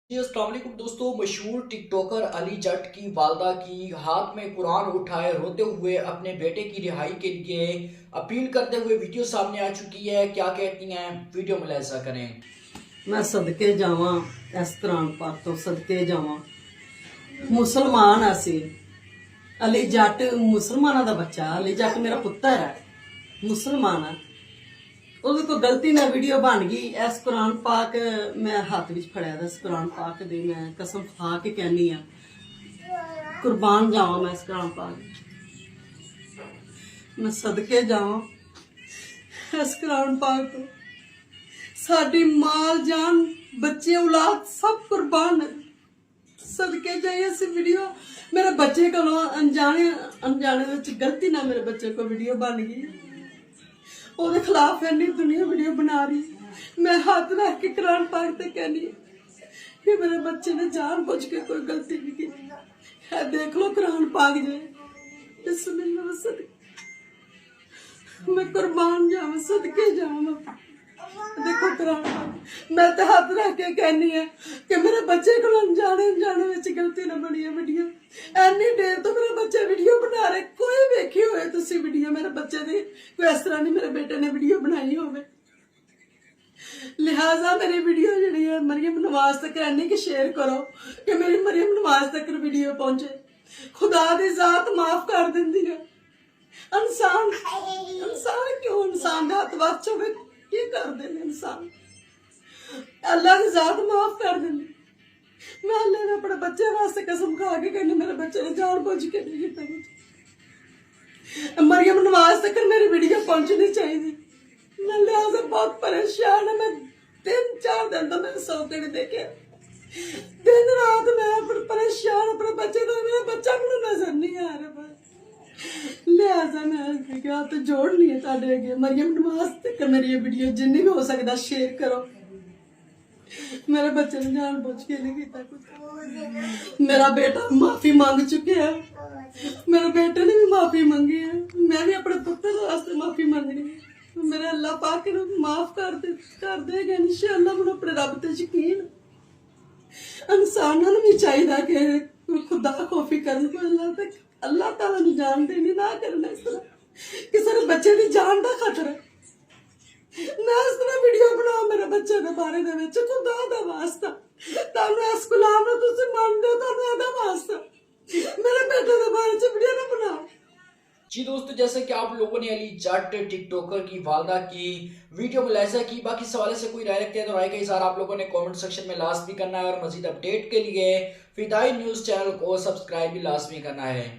जी अस्सलाम वालेकुम दोस्तों। मशहूर टिकटॉकर अली जट की वालदा की हाथ में कुरान उठाए रोते हुए अपने बेटे की रिहाई के लिए अपील करते हुए वीडियो सामने आ चुकी है। क्या कहती हैं, वीडियो मुलाहिजा करें। मैं सदके जावां इस कुरान पाक तो सदके जावां। मुसलमान असी अली जट मुसलमाना दा बच्चा। अली जट मेरा पुत्तर है, मुसलमान है। ਉਹਦੇ ਤੋਂ ਗਲਤੀ ਨਾਲ ਵੀਡੀਓ ਬਣ ਗਈ। ਇਸ ਕੁਰਾਨ ਪਾਕ ਮੈਂ ਹੱਥ ਵਿੱਚ ਫੜਿਆ ਦਾ। ਇਸ ਕੁਰਾਨ ਪਾਕ ਦੀ ਮੈਂ ਕਸਮ ਖਾ ਕੇ ਕਹਿੰਨੀ ਆ, ਕੁਰਬਾਨ ਜਾਵਾਂ ਮੈਂ ਇਸ ਕੁਰਾਨ ਪਾਕ। ਮੈਂ ਸਦਕੇ ਜਾਵਾਂ ਇਸ ਕੁਰਾਨ ਪਾਕ ਤੋਂ। ਸਾਡੀ ਮਾਲ ਜਾਨ ਬੱਚੇ ਔਲਾਦ ਸਭ ਕੁਰਬਾਨ ਹੈ। ਸਦਕੇ ਜਾਈਏ ਇਸ ਵੀਡੀਓ। ਮੇਰੇ ਬੱਚੇ ਕੋਲੋਂ ਅਣਜਾਣੇ ਵਿੱਚ ਗਲਤੀ ਨਾਲ ਮੇਰੇ ਬੱਚੇ ਕੋਲ ਵੀਡੀਓ ਬਣ ਗਈ। ਉਹਦੇ ਖਿਲਾਫ ਇੰਨੀ ਦੁਨੀਆ ਵੀਡੀਓ ਬਣਾ ਰਹੀ। ਮੈਂ ਹੱਥ ਰੱਖ ਕੇ ਕੁਰਾਨ ਪਾਕ ਤੇ ਕਹਿੰਦੀ ਕਿ ਮੇਰੇ ਬੱਚੇ ਨੇ ਜਾਣ ਬੁੱਝ ਕੇ ਕੋਈ ਗਲਤੀ ਨਹੀਂ ਕੀਤੀ ਹੈ। ਦੇਖ ਲਓ ਕੁਰਾਨ ਪਾਕ ਜੇ ਬਿਸਮਿल्लाह ਸਦਕੇ मैं कुर्बान जावां, सदके जावां। देखो कुरान मैं तो हाथ रख के कहनी है कि मेरे बच्चे को अनजाने विच गलती ना बनी है वीडियो। एनी देर तो मेरे बच्चे वीडियो बना रहे, कोई वेखी होए तुसी वीडियो मेरे बच्चे दी, कोई इस तरह नहीं मेरे बेटे ने वीडियो बनाई होवे। लिहाजा मेरी वीडियो जी है मरियम नवाज तक कहनी कि शेयर करो कि मेरी मरियम नवाज तक वीडियो पहुंचे। खुदा दी जात माफ कर दिंदी है। इंसान क्यों इंसान हाथ वच होवे की कर देने इंसान। अल्लाह की जात माफ कर देंदी। मैं अल्लाह ने अपने बच्चे वास्ते कसम खा के कहनी मेरे बच्चे ने जान बुझ के नहीं किया। मरियम नवाज तक मेरी वीडियो पहुंचनी चाहिए। मैं लिहाजा बहुत परेशान है। मैं 3-4 दिन तो मैंने सो के नहीं देखे। दिन रात मैं परेशान अपने बच्चे को। मेरा बच्चा मुझे नजर नहीं आ रहा। लिहाजा मैं क्या तो जोड़नी है ताड़े अगे मरियम नवाज तक मेरी ये वीडियो जिन्नी भी हो सकता शेयर करो। मेरे बच्चे ने जान बुझ के नहीं किया कुछ। मेरा बेटा माफी मांग चुके है। मेरे बेटे ने भी माफी मांगी है। मैं भी अपने पुत्र वास्ते माफी मांगनी है। मेरे अल्लाह पाक ने माफ कर देगा इंशाअल्लाह। मुझे अपने रब ते यकीन। इंसानों भी चाहिए कि खुदा खौफी करन को अल्लाह ताला नु जान देनी ना करना। इस तरह किसी ने बच्चे की जान का खतरा ना इस तरह वीडियो बनाओ मेरे बच्चे के बारे में। खुदा दा वास्ता तानू इस गुलाम ने तुसी मान दो, तानू एदा वास्ता मेरे बेटे के बारे में वीडियो ना बनाओ। जी दोस्तों, जैसे कि आप लोगों ने अली जट टिकटॉकर की वालदा की वीडियो मुलाहिजा की। बाकी सवाल से कोई राय रखते हैं तो राय का इज़हार आप लोगों ने कमेंट सेक्शन में लाजमी करना है और मजीद अपडेट के लिए फिदाई न्यूज़ चैनल को सब्सक्राइब भी लाजमी करना है।